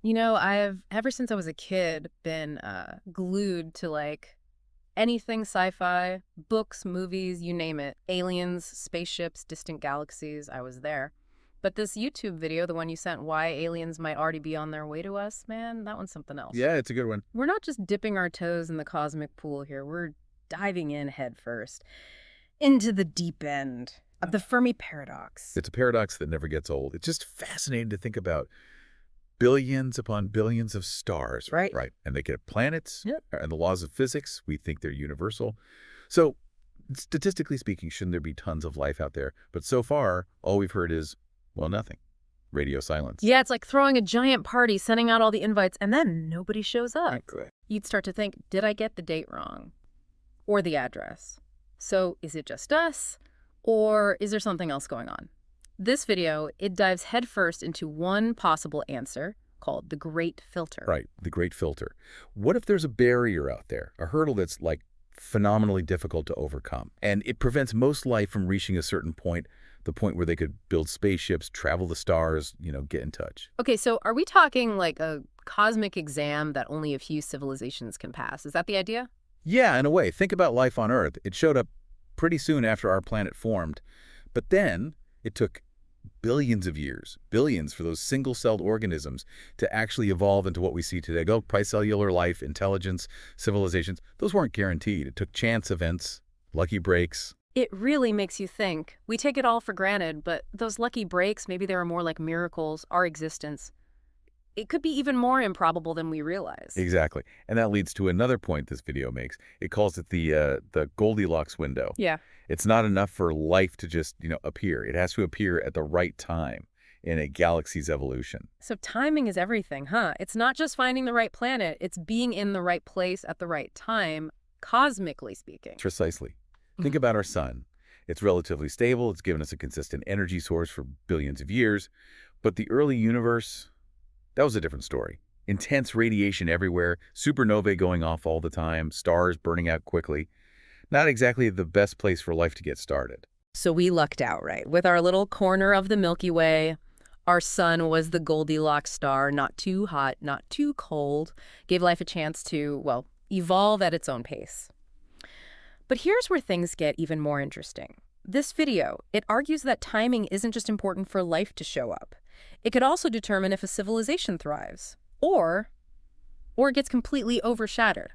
I've, ever since I was a kid, been glued to, like, anything sci-fi, books, movies, you name it. Aliens, spaceships, distant galaxies, I was there. But this YouTube video, the one you sent, why aliens might already be on their way to us, man, that one's something else. Yeah, it's a good one. We're not just dipping our toes in the cosmic pool here. We're diving in head first into the deep end of the Fermi paradox. It's a paradox that never gets old. It's just fascinating to think about billions upon billions of stars. Right. Right. And they get planets. Yep. And the laws of physics, we think they're universal. So statistically speaking, shouldn't there be tons of life out there? But so far, all we've heard is, well, nothing. Radio silence. Yeah, it's like throwing a giant party, sending out all the invites, and then nobody shows up. Correct. You'd start to think, did I get the date wrong? Or the address? So is it just us? Or is there something else going on? This video, it dives headfirst into one possible answer called the Great Filter. Right, the great filter. What if there's a barrier out there, a hurdle that's like phenomenally difficult to overcome, and it prevents most life from reaching a certain point, the point where they could build spaceships, travel the stars, get in touch? Okay, so are we talking like a cosmic exam that only a few civilizations can pass? Is that the idea? Yeah, in a way. Think about life on Earth. It showed up pretty soon after our planet formed, but then it took billions of years, billions for those single-celled organisms to actually evolve into what we see today. Go tricellular life, intelligence, civilizations. Those weren't guaranteed. It took chance events, lucky breaks. It really makes you think. We take it all for granted, but those lucky breaks, maybe they were more like miracles, our existence. It could be even more improbable than we realize. Exactly. And that leads to another point this video makes. It calls it the Goldilocks window. Yeah. It's not enough for life to just, appear. It has to appear at the right time in a galaxy's evolution. So timing is everything, huh? It's not just finding the right planet, it's being in the right place at the right time, cosmically speaking. Precisely. Think about our sun. It's relatively stable. It's given us a consistent energy source for billions of years. But the early universe, that was a different story. Intense radiation everywhere, supernovae going off all the time, stars burning out quickly. Not exactly the best place for life to get started. So we lucked out, right? With our little corner of the Milky Way, our sun was the Goldilocks star, not too hot, not too cold, gave life a chance to, well, evolve at its own pace. But here's where things get even more interesting. This video, it argues that timing isn't just important for life to show up. It could also determine if a civilization thrives, or it gets completely overshadowed.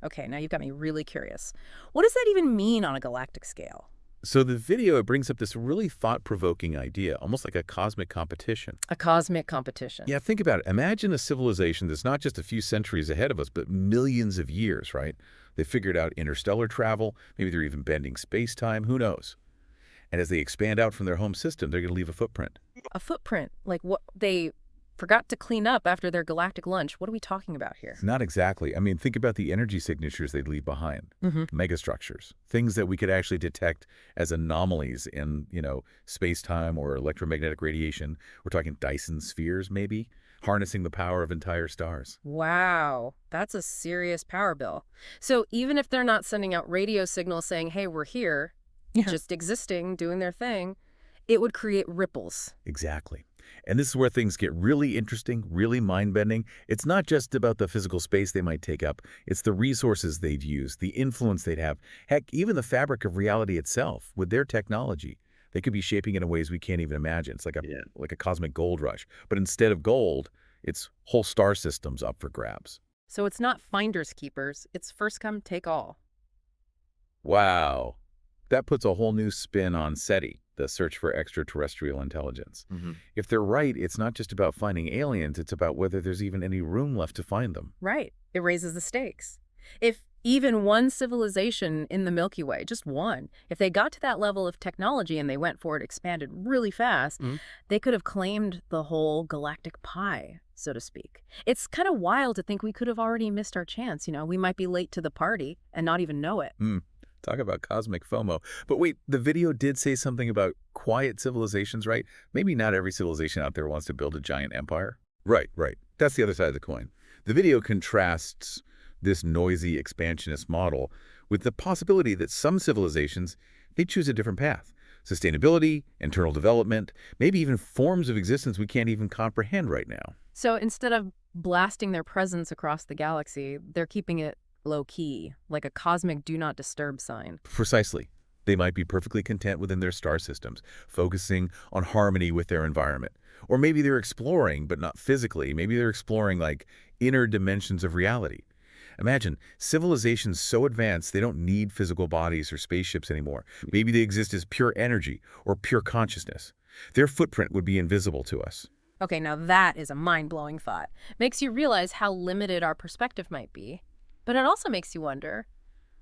Okay, now you've got me really curious. What does that even mean on a galactic scale? So the video, it brings up this really thought-provoking idea, almost like a cosmic competition. A cosmic competition. Yeah, think about it. Imagine a civilization that's not just a few centuries ahead of us, but millions of years, right? They figured out interstellar travel. Maybe they're even bending space-time. Who knows? And as they expand out from their home system, they're going to leave a footprint. A footprint? Like what they forgot to clean up after their galactic lunch. What are we talking about here? Not exactly. I mean, think about the energy signatures they'd leave behind. Megastructures, things that we could actually detect as anomalies in, space-time or electromagnetic radiation. We're talking Dyson spheres, maybe, harnessing the power of entire stars. Wow, that's a serious power bill. So even if they're not sending out radio signals saying, hey, we're here, just existing, doing their thing, it would create ripples. Exactly. And this is where things get really interesting, really mind-bending. It's not just about the physical space they might take up. It's the resources they'd use, the influence they'd have. Heck, even the fabric of reality itself with their technology. They could be shaping it in ways we can't even imagine. It's like a cosmic gold rush. But instead of gold, it's whole star systems up for grabs. So it's not finders keepers. It's first come, take all. Wow. That puts a whole new spin on SETI, the search for extraterrestrial intelligence. If they're right, it's not just about finding aliens, it's about whether there's even any room left to find them. Right. It raises the stakes. If even one civilization in the Milky Way, just one, if they got to that level of technology and they went for it, expanded really fast, they could have claimed the whole galactic pie, so to speak. It's kind of wild to think we could have already missed our chance. We might be late to the party and not even know it. Talk about cosmic FOMO. But wait, the video did say something about quiet civilizations, right? Maybe not every civilization out there wants to build a giant empire. Right. That's the other side of the coin. The video contrasts this noisy expansionist model with the possibility that some civilizations, they choose a different path. Sustainability, internal development, maybe even forms of existence we can't even comprehend right now. So instead of blasting their presence across the galaxy, they're keeping it low-key, like a cosmic do not disturb sign. Precisely. They might be perfectly content within their star systems, focusing on harmony with their environment. Or maybe they're exploring, but not physically. Maybe they're exploring like inner dimensions of reality. Imagine civilizations so advanced they don't need physical bodies or spaceships anymore. Maybe they exist as pure energy or pure consciousness. Their footprint would be invisible to us. Okay, now that is a mind-blowing thought. Makes you realize how limited our perspective might be. But it also makes you wonder,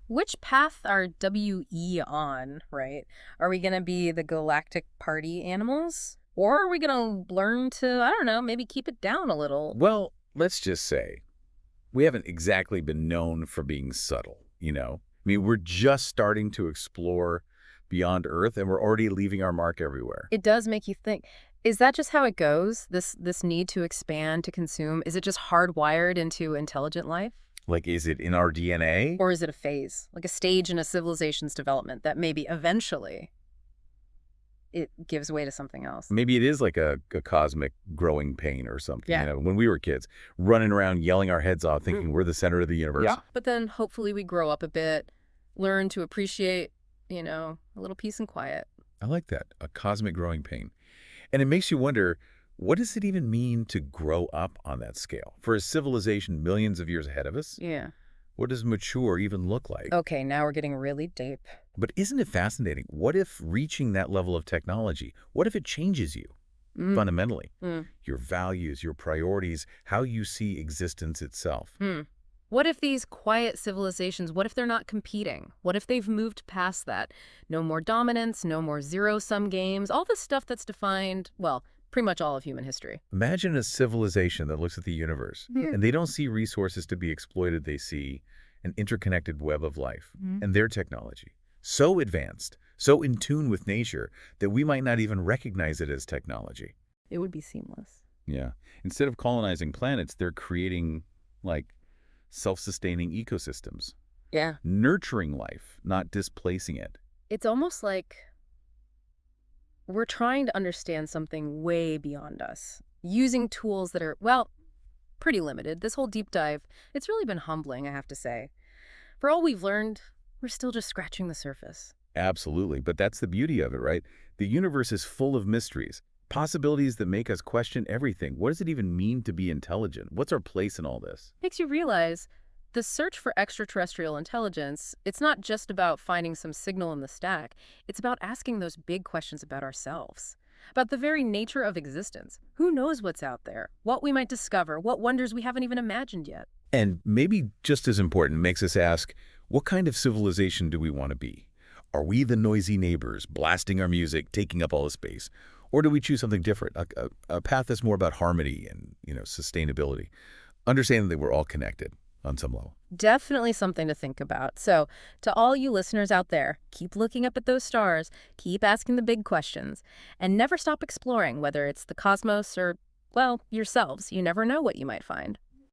which path are WE on, right? Are we going to be the galactic party animals? Or are we going to learn to, I don't know, maybe keep it down a little? Well, let's just say we haven't exactly been known for being subtle, you know? I mean, we're just starting to explore beyond Earth, and we're already leaving our mark everywhere. It does make you think. Is that just how it goes? This need to expand, to consume? Is it just hardwired into intelligent life? Like, is it in our DNA? Or is it a phase, like a stage in a civilization's development that maybe eventually it gives way to something else? Maybe it is like a cosmic growing pain or something, Yeah. you know, when we were kids, running around yelling our heads off, thinking we're the center of the universe. Yeah. But then hopefully we grow up a bit, learn to appreciate, a little peace and quiet. I like that, a cosmic growing pain. And it makes you wonder, what does it even mean to grow up on that scale? For a civilization millions of years ahead of us, Yeah. what does mature even look like? Okay, now we're getting really deep. But isn't it fascinating? What if reaching that level of technology, what if it changes you Mm. fundamentally? Mm. Your values, your priorities, how you see existence itself. Hmm. What if these quiet civilizations, what if they're not competing? What if they've moved past that? No more dominance, no more zero-sum games, all the stuff that's defined, well, pretty much all of human history. Imagine a civilization that looks at the universe Yeah. and they don't see resources to be exploited. They see an interconnected web of life Mhm. and their technology. So advanced, so in tune with nature that we might not even recognize it as technology. It would be seamless. Yeah. Instead of colonizing planets, they're creating like self-sustaining ecosystems, Yeah. nurturing life, not displacing it. It's almost like we're trying to understand something way beyond us, using tools that are, well, pretty limited. This whole deep dive, it's really been humbling, I have to say. For all we've learned, we're still just scratching the surface. Absolutely. But that's the beauty of it, right? The universe is full of mysteries, possibilities that make us question everything. What does it even mean to be intelligent? What's our place in all this? Makes you realize the search for extraterrestrial intelligence, it's not just about finding some signal in the stack. It's about asking those big questions about ourselves, about the very nature of existence. Who knows what's out there, what we might discover, what wonders we haven't even imagined yet. And maybe just as important, makes us ask, what kind of civilization do we want to be? Are we the noisy neighbors, blasting our music, taking up all the space? Or do we choose something different, a path that's more about harmony and, sustainability, understanding that we're all connected on some level? Definitely something to think about. So, to all you listeners out there, keep looking up at those stars, keep asking the big questions, and never stop exploring, whether it's the cosmos or, well, yourselves. You never know what you might find.